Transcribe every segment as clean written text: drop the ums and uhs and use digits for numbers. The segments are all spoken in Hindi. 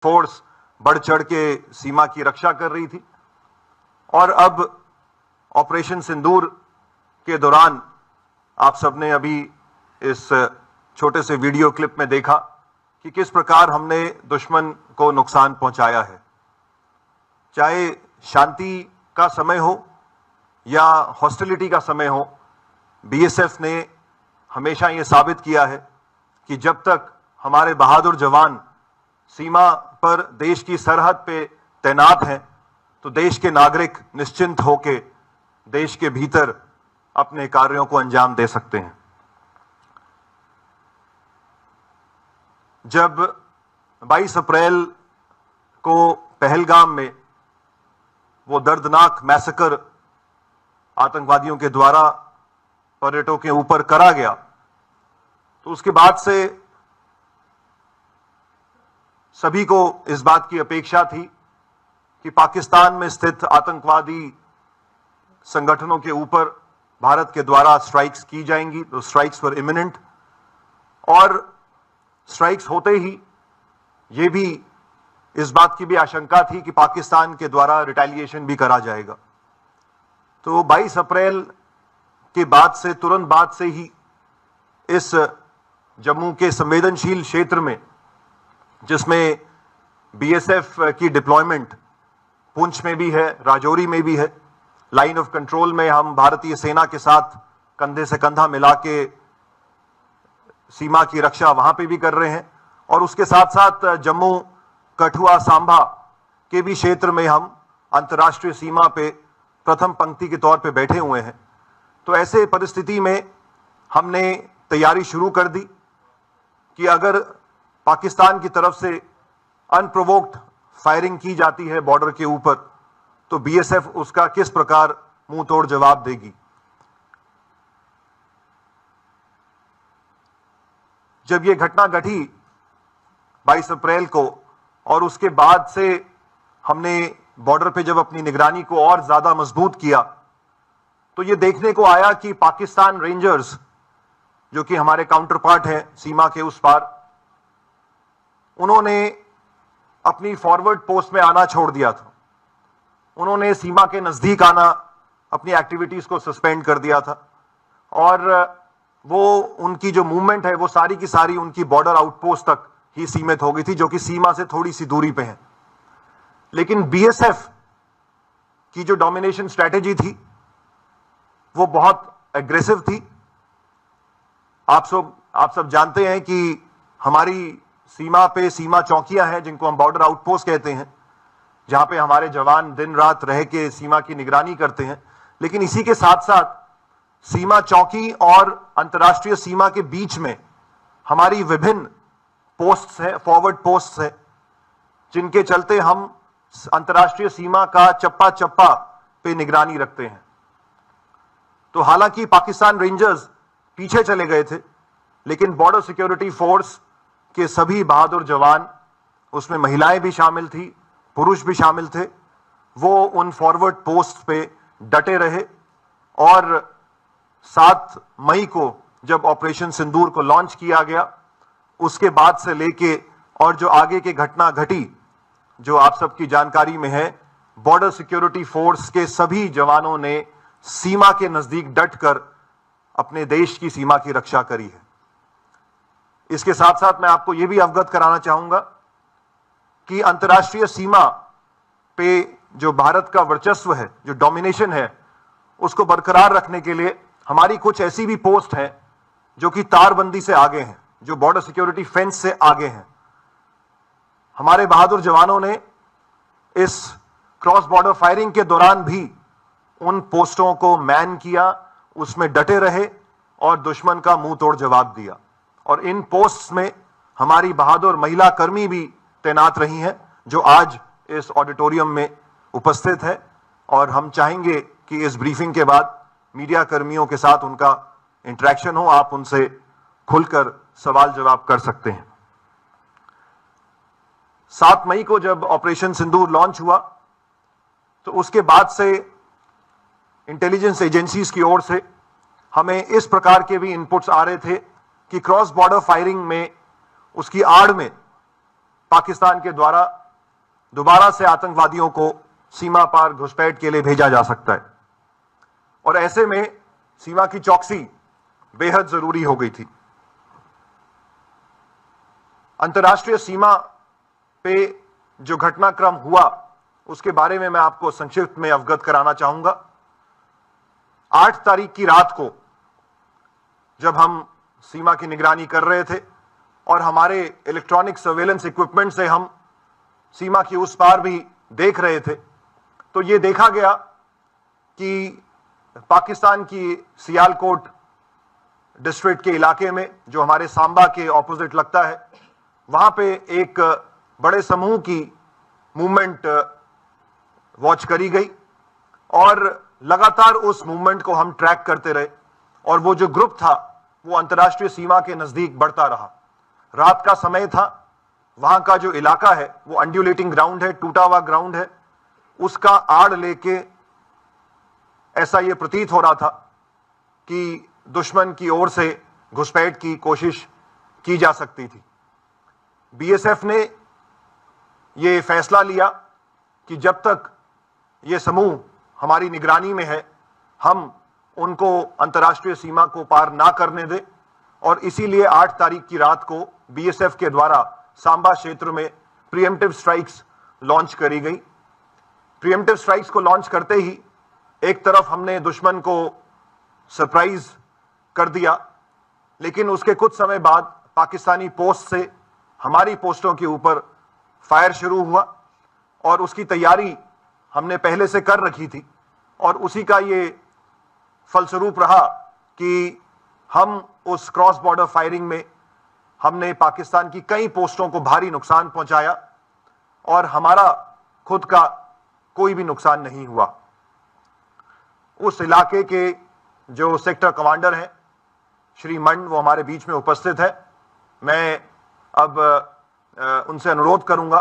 फोर्स बढ़ चढ़ के सीमा की रक्षा कर रही थी। और अब ऑपरेशन सिंदूर के दौरान आप सबने अभी इस छोटे से वीडियो क्लिप में देखा कि किस प्रकार हमने दुश्मन को नुकसान पहुंचाया है। चाहे शांति का समय हो या हॉस्टिलिटी का समय हो, बीएसएफ ने हमेशा ये साबित किया है कि जब तक हमारे बहादुर जवान सीमा पर देश की सरहद पे तैनात हैं तो देश के नागरिक निश्चिंत होके देश के भीतर अपने कार्यों को अंजाम दे सकते हैं। जब 22 अप्रैल को पहलगाम में वो दर्दनाक मैसेकर आतंकवादियों के द्वारा पर्यटकों के ऊपर करा गया, तो उसके बाद से सभी को इस बात की अपेक्षा थी कि पाकिस्तान में स्थित आतंकवादी संगठनों के ऊपर भारत के द्वारा स्ट्राइक्स की जाएंगी। तो स्ट्राइक्स वर इमिनेंट, और स्ट्राइक्स होते ही ये भी इस बात की भी आशंका थी कि पाकिस्तान के द्वारा रिटेलिएशन भी करा जाएगा। तो 22 अप्रैल के बाद से तुरंत बाद से ही इस जम्मू के संवेदनशील क्षेत्र में, जिसमें बीएसएफ की डिप्लॉयमेंट पुंछ में भी है, राजौरी में भी है, लाइन ऑफ कंट्रोल में हम भारतीय सेना के साथ कंधे से कंधा मिला के सीमा की रक्षा वहां पे भी कर रहे हैं, और उसके साथ साथ जम्मू, कठुआ, सांबा के भी क्षेत्र में हम अंतर्राष्ट्रीय सीमा पे प्रथम पंक्ति के तौर पे बैठे हुए हैं। तो ऐसे परिस्थिति में हमने तैयारी शुरू कर दी कि अगर पाकिस्तान की तरफ से अनप्रोवोक्ड फायरिंग की जाती है बॉर्डर के ऊपर, तो बीएसएफ उसका किस प्रकार मुंह तोड़ जवाब देगी। जब यह घटना घटी 22 अप्रैल को, और उसके बाद से हमने बॉर्डर पे जब अपनी निगरानी को और ज्यादा मजबूत किया, तो यह देखने को आया कि पाकिस्तान रेंजर्स, जो कि हमारे काउंटर पार्ट हैं सीमा के उस पार, उन्होंने अपनी फॉरवर्ड पोस्ट में आना छोड़ दिया था। उन्होंने सीमा के नजदीक आना, अपनी एक्टिविटीज को सस्पेंड कर दिया था, और वो उनकी जो मूवमेंट है वो सारी की सारी उनकी बॉर्डर आउटपोस्ट तक ही सीमित हो गई थी, जो कि सीमा से थोड़ी सी दूरी पे है। लेकिन बीएसएफ की जो डोमिनेशन स्ट्रेटेजी थी वो बहुत एग्रेसिव थी। आप सब जानते हैं कि हमारी सीमा पे सीमा चौकियां हैं, जिनको हम बॉर्डर आउटपोस्ट कहते हैं, जहां पे हमारे जवान दिन रात रह के सीमा की निगरानी करते हैं। लेकिन इसी के साथ साथ सीमा चौकी और अंतर्राष्ट्रीय सीमा के बीच में हमारी विभिन्न पोस्ट्स हैं, फॉरवर्ड पोस्ट्स हैं, जिनके चलते हम अंतर्राष्ट्रीय सीमा का चप्पा चप्पा पे निगरानी रखते हैं। तो हालांकि पाकिस्तान रेंजर्स पीछे चले गए थे, लेकिन बॉर्डर सिक्योरिटी फोर्स के सभी बहादुर जवान, उसमें महिलाएं भी शामिल थी, पुरुष भी शामिल थे, वो उन फॉरवर्ड पोस्ट पे डटे रहे। और 7 मई को जब ऑपरेशन सिंदूर को लॉन्च किया गया, उसके बाद से लेके और जो आगे की घटना घटी, जो आप सबकी जानकारी में है, बॉर्डर सिक्योरिटी फोर्स के सभी जवानों ने सीमा के नजदीक डटकर अपने देश की सीमा की रक्षा करी है। इसके साथ साथ मैं आपको यह भी अवगत कराना चाहूंगा कि अंतर्राष्ट्रीय सीमा पे जो भारत का वर्चस्व है, जो डोमिनेशन है, उसको बरकरार रखने के लिए हमारी कुछ ऐसी भी पोस्ट हैं जो कि तारबंदी से आगे हैं, जो बॉर्डर सिक्योरिटी फेंस से आगे हैं। हमारे बहादुर जवानों ने इस क्रॉस बॉर्डर फायरिंग के दौरान भी उन पोस्टों को मैन किया, उसमें डटे रहे और दुश्मन का मुंह तोड़ जवाब दिया। और इन पोस्ट्स में हमारी बहादुर महिला कर्मी भी तैनात रही हैं, जो आज इस ऑडिटोरियम में उपस्थित है। और हम चाहेंगे कि इस ब्रीफिंग के बाद मीडिया कर्मियों के साथ उनका इंटरेक्शन हो, आप उनसे खुलकर सवाल जवाब कर सकते हैं। 7 मई को जब ऑपरेशन सिंदूर लॉन्च हुआ, तो उसके बाद से इंटेलिजेंस एजेंसीज की ओर से हमें इस प्रकार के भी इनपुट्स आ रहे थे कि क्रॉस बॉर्डर फायरिंग में, उसकी आड़ में पाकिस्तान के द्वारा दोबारा से आतंकवादियों को सीमा पार घुसपैठ के लिए भेजा जा सकता है। और ऐसे में सीमा की चौकसी बेहद जरूरी हो गई थी। अंतर्राष्ट्रीय सीमा पे जो घटनाक्रम हुआ उसके बारे में मैं आपको संक्षिप्त में अवगत कराना चाहूंगा। 8 तारीख की रात को जब हम सीमा की निगरानी कर रहे थे और हमारे इलेक्ट्रॉनिक सर्वेलेंस इक्विपमेंट से हम सीमा की उस पार भी देख रहे थे, तो यह देखा गया कि पाकिस्तान की सियालकोट डिस्ट्रिक्ट के इलाके में, जो हमारे सांबा के ऑपोजिट लगता है, वहां पे एक बड़े समूह की मूवमेंट वॉच करी गई और लगातार उस मूवमेंट को हम ट्रैक करते रहे और वो जो ग्रुप था वो अंतर्राष्ट्रीय सीमा के नजदीक बढ़ता रहा। रात का समय था, वहां का जो इलाका है वो अंड्यूलेटिंग ग्राउंड है, टूटा हुआ ग्राउंड है। उसका आड़ लेके ऐसा ये प्रतीत हो रहा था कि दुश्मन की ओर से घुसपैठ की कोशिश की जा सकती थी। बीएसएफ ने ये फैसला लिया कि जब तक ये समूह हमारी निगरानी में है हम उनको अंतर्राष्ट्रीय सीमा को पार ना करने दें, और इसीलिए 8 तारीख की रात को बीएसएफ के द्वारा सांबा क्षेत्र में प्रीएम्प्टिव स्ट्राइक्स लॉन्च करी गई। प्रीएम्प्टिव स्ट्राइक्स को लॉन्च करते ही एक तरफ हमने दुश्मन को सरप्राइज कर दिया, लेकिन उसके कुछ समय बाद पाकिस्तानी पोस्ट से हमारी पोस्टों के ऊपर फायर शुरू हुआ और उसकी तैयारी हमने पहले से कर रखी थी और उसी का ये फलस्वरूप रहा कि हम उस क्रॉस बॉर्डर फायरिंग में हमने पाकिस्तान की कई पोस्टों को भारी नुकसान पहुंचाया और हमारा खुद का कोई भी नुकसान नहीं हुआ। उस इलाके के जो सेक्टर कमांडर हैं श्री मंड, वो हमारे बीच में उपस्थित है। मैं अब उनसे अनुरोध करूंगा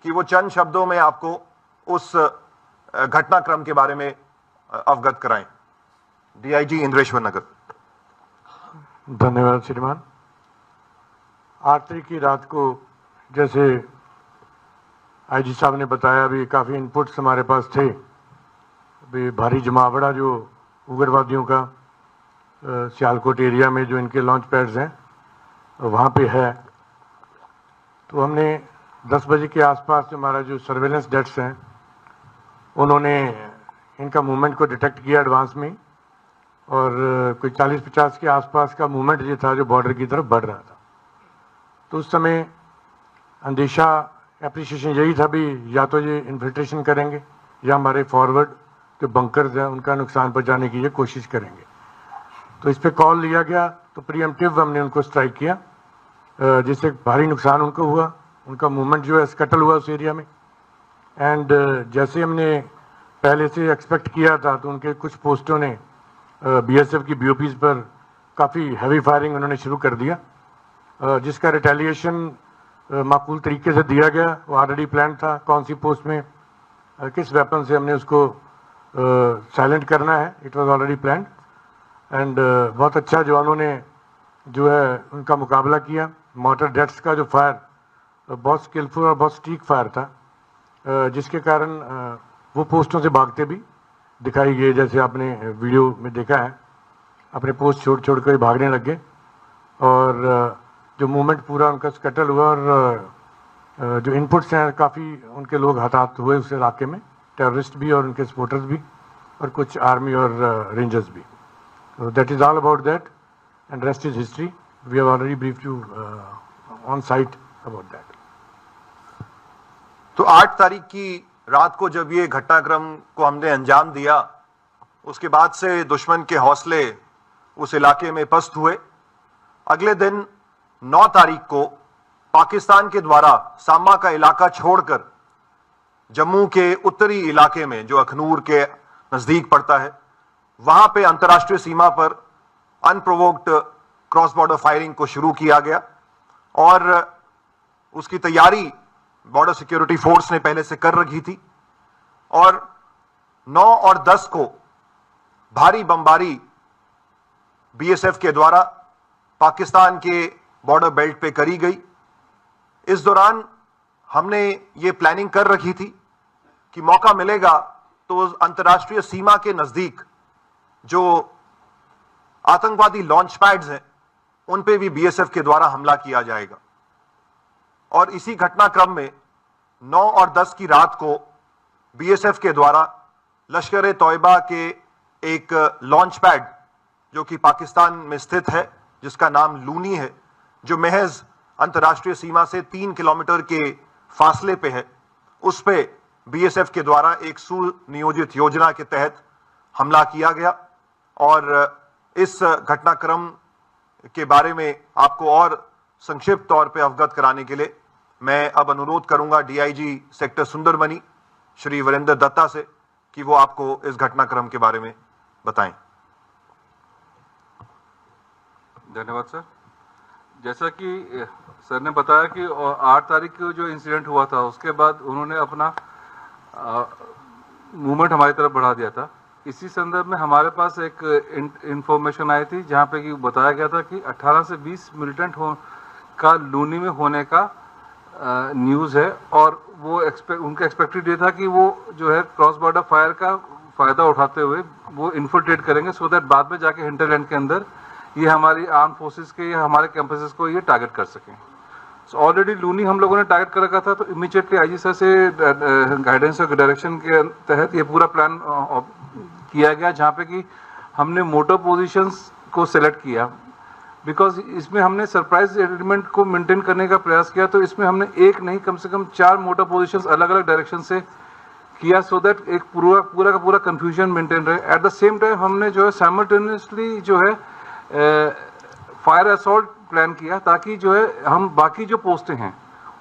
कि वो चंद शब्दों में आपको उस घटनाक्रम के बारे में अवगत कराएं। डीआईजी इंद्रेश्वर नगर। धन्यवाद श्रीमान। 8 तारीख की रात को जैसे आईजी साहब ने बताया, अभी काफ़ी इनपुट्स हमारे पास थे। अभी भारी जमावड़ा जो उग्रवादियों का सियालकोट एरिया में जो इनके लॉन्च पैड्स हैं वहाँ पे है, तो हमने 10 बजे के आसपास हमारा जो सर्वेलेंस डेस्क हैं उन्होंने इनका मूवमेंट को डिटेक्ट किया एडवांस में, और कोई 40-50 के आसपास का मूवमेंट ये था जो बॉर्डर की तरफ बढ़ रहा था। तो उस समय अंदेशा एप्रिसिएशन यही था भी या तो ये इन्फिल्ट्रेशन करेंगे या हमारे फॉरवर्ड जो बंकर्स हैं उनका नुकसान पहुंचाने की ये कोशिश करेंगे। तो इस पर कॉल लिया गया, तो प्रीएम्प्टिव हमने उनको स्ट्राइक किया, जिससे भारी नुकसान उनको हुआ। उनका मूवमेंट जो है स्कटल हुआ उस एरिया में। एंड जैसे हमने पहले से एक्सपेक्ट किया था, तो उनके कुछ पोस्टों ने बीएसएफ की बीओपीज पर काफ़ी हैवी फायरिंग उन्होंने शुरू कर दिया, जिसका रिटेलिएशन माकूल तरीके से दिया गया। वो ऑलरेडी प्लान था कौन सी पोस्ट में किस वेपन से हमने उसको साइलेंट करना है। It was already planned and बहुत अच्छा जवानों ने जो है उनका मुकाबला किया। मोटर डेट्स का जो फायर बहुत स्किलफुल और बहुत स्टीक फायर था, जिसके कारण वो पोस्टों से भागते भी दिखाई गए, जैसे आपने वीडियो में देखा है। अपने पोस्ट छोड़ छोड़ कर भागने लग गए और जो मूवमेंट पूरा उनका स्कटल हुआ और जो इनपुट्स हैं काफ़ी उनके लोग हताहत हुए उस इलाके में, टेररिस्ट भी और उनके सपोर्टर्स भी और कुछ आर्मी और रेंजर्स भी। So that is all about that, and rest is history. We have already briefed you on site about that. तो 8 तारीख की रात को जब ये घटनाक्रम को हमने अंजाम दिया, उसके बाद से दुश्मन के हौसले उस इलाके में पस्त हुए। अगले दिन 9 तारीख को पाकिस्तान के द्वारा सांबा का इलाका छोड़कर जम्मू के उत्तरी इलाके में जो अखनूर के नजदीक पड़ता है, वहां पे अंतर्राष्ट्रीय सीमा पर अनप्रोवोक्ड क्रॉस बॉर्डर फायरिंग को शुरू किया गया और उसकी तैयारी बॉर्डर सिक्योरिटी फोर्स ने पहले से कर रखी थी। और 9 और 10 को भारी बमबारी बीएसएफ के द्वारा पाकिस्तान के बॉर्डर बेल्ट पे करी गई। इस दौरान हमने ये प्लानिंग कर रखी थी कि मौका मिलेगा तो अंतर्राष्ट्रीय सीमा के नजदीक जो आतंकवादी लॉन्च पैड्स हैं उन पे भी बीएसएफ के द्वारा हमला किया जाएगा। और इसी घटनाक्रम में 9 और 10 की रात को बीएसएफ के द्वारा लश्कर तौयबा के एक लॉन्च पैड जो कि पाकिस्तान में स्थित है, जिसका नाम लूनी है, जो महज अंतर्राष्ट्रीय सीमा से 3 किलोमीटर के फासले पे है, उस पे बीएसएफ के द्वारा एक सुनियोजित योजना के तहत हमला किया गया। और इस घटनाक्रम के बारे में आपको और संक्षिप्त तौर पे अवगत कराने के लिए मैं अब अनुरोध करूंगा डीआईजी सेक्टर सुंदरमणि श्री वीरेंद्र दत्ता से कि वो आपको इस घटनाक्रम के बारे में बताएं। धन्यवाद सर। जैसा कि सर ने बताया कि 8 तारीख को जो इंसिडेंट हुआ था उसके बाद उन्होंने अपना मूवमेंट हमारी तरफ बढ़ा दिया था। इसी संदर्भ में हमारे पास एक इंफॉर्मेशन आई थी जहां पे कि बताया गया था कि 18 से 20 मिलिटेंट का लूनी में होने का न्यूज़ है और वो उनका एक्सपेक्टेड ये था कि वो जो है क्रॉस बॉर्डर फायर का फायदा उठाते हुए वो इन्फिल्ट्रेट करेंगे सो दैट बाद में जाके हिंटरलैंड के अंदर ये हमारी आर्म फोर्सेस के या हमारे कैंपसेस को ये टारगेट कर सकें। सो ऑलरेडी लूनी हम लोगों ने टारगेट कर रखा था, तो इमीडिएटली आईजी सर से गाइडेंस और डायरेक्शन के तहत ये पूरा प्लान किया गया, जहाँ पे कि हमने मोटर पोजीशंस को सिलेक्ट किया बिकॉज इसमें हमने सरप्राइज एलिमेंट को मेंटेन करने का प्रयास किया। तो इसमें हमने एक नहीं कम से कम 4 मोटर पोजीशंस अलग अलग डायरेक्शन से किया सो दैट एक पूरा का पूरा कंफ्यूजन मेंटेन रहे। एट द सेम टाइम हमने जो है साइमल्टेनियसली जो है फायर असॉल्ट प्लान किया ताकि जो है हम बाकी जो पोस्टें हैं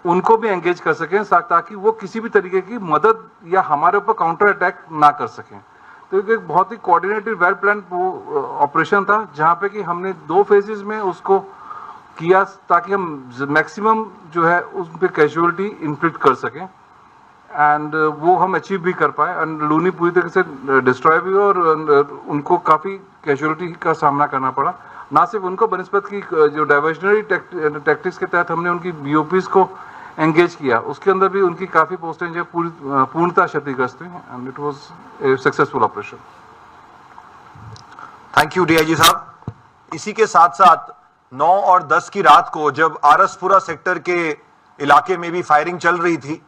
उनको भी एंगेज कर सकें ताकि वो किसी भी तरीके की मदद या हमारे ऊपर काउंटर अटैक ना कर सकें। तो एक बहुत ही कोऑर्डिनेटेड वेल प्लान ऑपरेशन था जहां पे कि हमने 2 फेजेस में उसको किया ताकि हम मैक्सिमम जो है उस पे कैजुअलिटी इन्फ्लिक्ट कर सकें एंड वो हम अचीव भी कर पाए। एंड लूनी पूरी तरीके से डिस्ट्रॉय भी हुआ और उनको काफ़ी कैजुअलिटी का सामना करना पड़ा। ना सिर्फ उनको बनस्पत की जो डाइवर्जनरी टैक्टिक्स के तहत हमने उनकी बीओपीज को एंगेज किया, उसके अंदर भी उनकी काफ़ी पोस्टें जो पूर्णतः क्षतिग्रस्त हुई and it was a successful operation. Thank you DIG साहब। इसी के साथ साथ 9 और 10 की रात को जब आरसपुरा सेक्टर के इलाके में भी फायरिंग चल रही थी,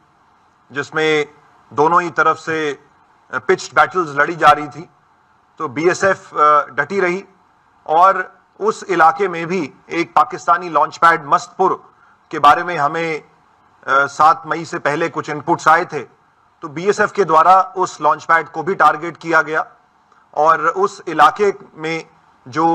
जिसमें दोनों ही तरफ से पिच्ड बैटल्स लड़ी जा रही थी, तो बीएसएफ डटी रही और उस इलाके में भी एक पाकिस्तानी लॉन्च पैड मस्तपुर के बारे में हमें 7 मई से पहले कुछ इनपुट्स आए थे। तो बीएसएफ के द्वारा उस लॉन्च पैड को भी टारगेट किया गया और उस इलाके में जो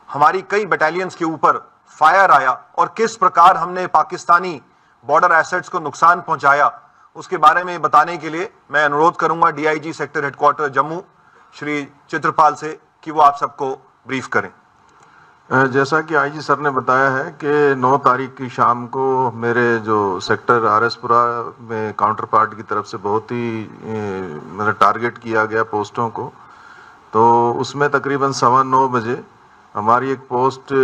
हमारी कई बटालियंस के ऊपर फायर आया और किस प्रकार हमने पाकिस्तानी बॉर्डर एसेट्स को नुकसान पहुंचाया, उसके बारे में बताने के लिए मैं अनुरोध करूंगा DIG sector headquarter Jammu Shri Chitrapal से कि वो आप सबको ब्रीफ करें। जैसा कि आईजी सर ने बताया है कि 9 तारीख की शाम को मेरे जो सेक्टर आरएसपुरा में काउंटर पार्ट की तरफ से बहुत ही मतलब टारगेट किया गया पोस्टों को। तो उसमें तकरीबन 9:15 बजे हमारी एक पोस्ट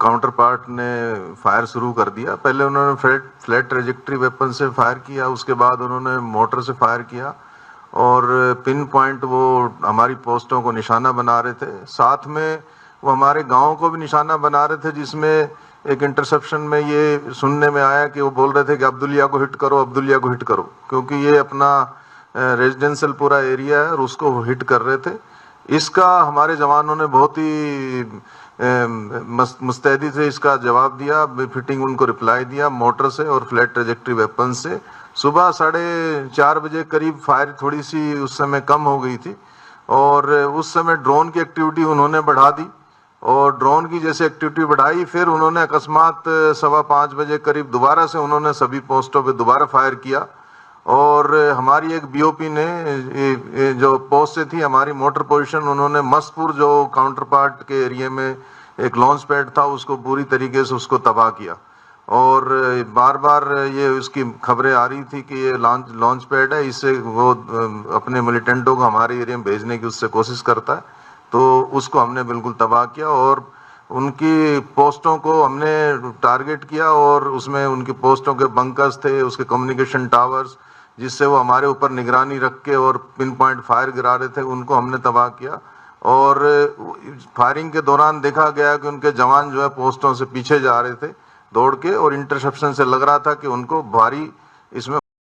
काउंटर पार्ट ने फायर शुरू कर दिया। पहले उन्होंने फ्लैट ट्रेजेक्ट्री वेपन से फायर किया, उसके बाद उन्होंने मोटर से फायर किया और पिन पॉइंट वो हमारी पोस्टों को निशाना बना रहे थे। साथ में वो हमारे गांव को भी निशाना बना रहे थे, जिसमें एक इंटरसेप्शन में ये सुनने में आया कि वो बोल रहे थे कि अब्दुलिया को हिट करो, अब्दुलिया को हिट करो, क्योंकि ये अपना रेजिडेंशियल पूरा एरिया है और उसको हिट कर रहे थे। इसका हमारे जवानों ने बहुत ही मुस्तैदी से इसका जवाब दिया, फिटिंग उनको रिप्लाई दिया मोटर से और फ्लैट ट्रेजेक्ट्री वेपन से। सुबह 4:30 बजे करीब फायर थोड़ी सी उस समय कम हो गई थी और उस समय ड्रोन की एक्टिविटी उन्होंने बढ़ा दी और ड्रोन की जैसे एक्टिविटी बढ़ाई फिर उन्होंने अकस्मात 5:15 बजे करीब दोबारा से उन्होंने सभी पोस्टों पे दोबारा फायर किया और हमारी एक बीओपी ने जो पोस्ट से थी हमारी मोटर पोजीशन, उन्होंने मस्तपुर जो काउंटर पार्ट के एरिया में एक लॉन्च पैड था उसको पूरी तरीके से उसको तबाह किया। और बार बार ये उसकी खबरें आ रही थी कि ये लॉन्च पैड है, इससे वो अपने मिलिटेंटों को हमारे एरिया में भेजने की उससे कोशिश करता है। तो उसको हमने बिल्कुल तबाह किया और उनकी पोस्टों को हमने टारगेट किया और उसमें उनकी पोस्टों के बंकर्स थे, उसके कम्युनिकेशन टावर्स, जिससे वो हमारे ऊपर निगरानी रख के और पिन पॉइंट फायर गिरा रहे थे, उनको हमने तबाह किया। और फायरिंग के दौरान देखा गया कि उनके जवान जो है पोस्टों से पीछे जा रहे थे दौड़ के, और इंटरसेप्शन से लग रहा था कि उनको भारी इसमें